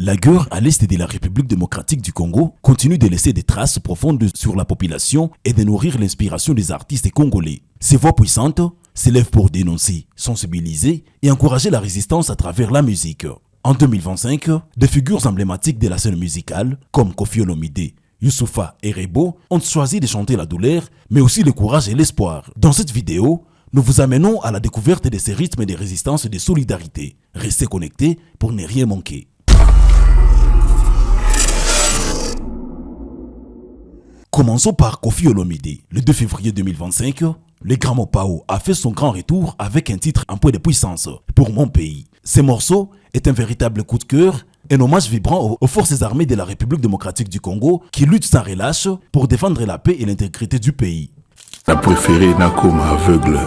La guerre à l'est de la République démocratique du Congo continue de laisser des traces profondes sur la population et de nourrir l'inspiration des artistes congolais. Ces voix puissantes s'élèvent pour dénoncer, sensibiliser et encourager la résistance à travers la musique. En 2025, des figures emblématiques de la scène musicale, comme Koffi Olomide, Youssoupha et Rebo, ont choisi de chanter la douleur, mais aussi le courage et l'espoir. Dans cette vidéo, nous vous amenons à la découverte de ces rythmes de résistance et de solidarité. Restez connectés pour ne rien manquer. Commençons par Koffi Olomide. Le 2 février 2025, le Grand Mopao a fait son grand retour avec un titre en point de puissance, Pour mon pays. Ce morceau est un véritable coup de cœur, un hommage vibrant aux forces armées de la République démocratique du Congo qui luttent sans relâche pour défendre la paix et l'intégrité du pays. La préférée Nakoma aveugle,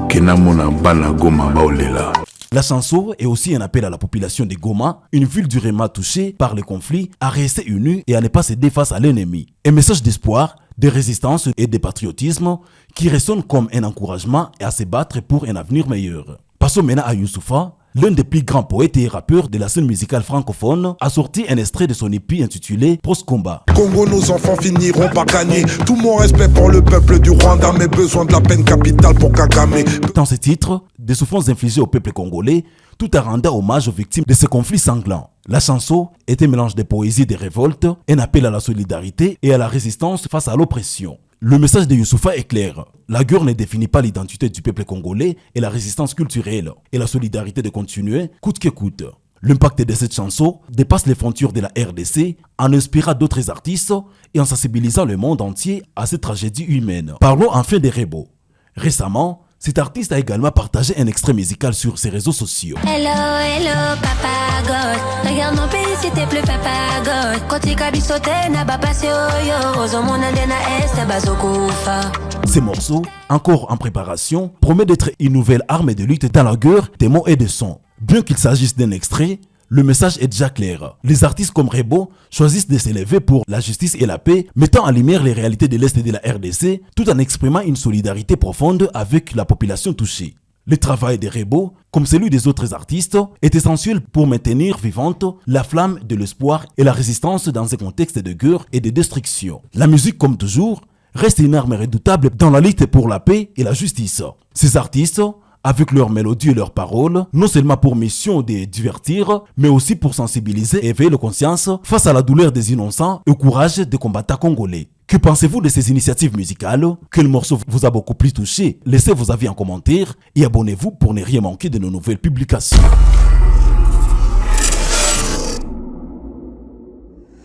Kenamona Bana Goma Baolela. La chanson est aussi un appel à la population de Goma, une ville durement touchée par le conflit, à rester unie et à ne pas céder face à l'ennemi. Un message d'espoir, de résistance et de patriotisme qui résonne comme un encouragement à se battre pour un avenir meilleur. Passons maintenant à Youssoupha. L'un des plus grands poètes et rappeurs de la scène musicale francophone a sorti un extrait de son EP intitulé Post-Combat. Congo, nos enfants finiront par gagner. Tout mon respect pour le peuple du Rwanda, mais besoin de la peine capitale pour Kagame. Dans ce titre, des souffrances infligées au peuple congolais, tout en rendant hommage aux victimes de ce conflit sanglant. La chanson est un mélange de poésie et de révolte, un appel à la solidarité et à la résistance face à l'oppression. Le message de Youssoupha est clair. La guerre ne définit pas l'identité du peuple congolais et la résistance culturelle et la solidarité de continuer coûte que coûte. L'impact de cette chanson dépasse les frontières de la RDC en inspirant d'autres artistes et en sensibilisant le monde entier à cette tragédie humaine. Parlons enfin des Rebo. Récemment, cet artiste a également partagé un extrait musical sur ses réseaux sociaux. Hello, hello, papa God. Regarde mon pays, c'était plus papa God. Quand tu cabisote, n'a pas passé au yo. Ozo mon andena est, bazokoufa. Ces morceaux, encore en préparation, promettent d'être une nouvelle arme de lutte dans la guerre des mots et des sons. Bien qu'il s'agisse d'un extrait, le message est déjà clair. Les artistes comme Rebo choisissent de s'élever pour la justice et la paix, mettant en lumière les réalités de l'Est de la RDC, tout en exprimant une solidarité profonde avec la population touchée. Le travail de Rebo, comme celui des autres artistes, est essentiel pour maintenir vivante la flamme de l'espoir et la résistance dans un contexte de guerre et de destruction. La musique, comme toujours, reste une arme redoutable dans la lutte pour la paix et la justice. Ces artistes, avec leurs mélodies et leurs paroles, non seulement pour mission de divertir, mais aussi pour sensibiliser et éveiller la conscience face à la douleur des innocents et au courage des combattants congolais. Que pensez-vous de ces initiatives musicales? Quel morceau vous a beaucoup plus touché? Laissez vos avis en commentaire et abonnez-vous pour ne rien manquer de nos nouvelles publications.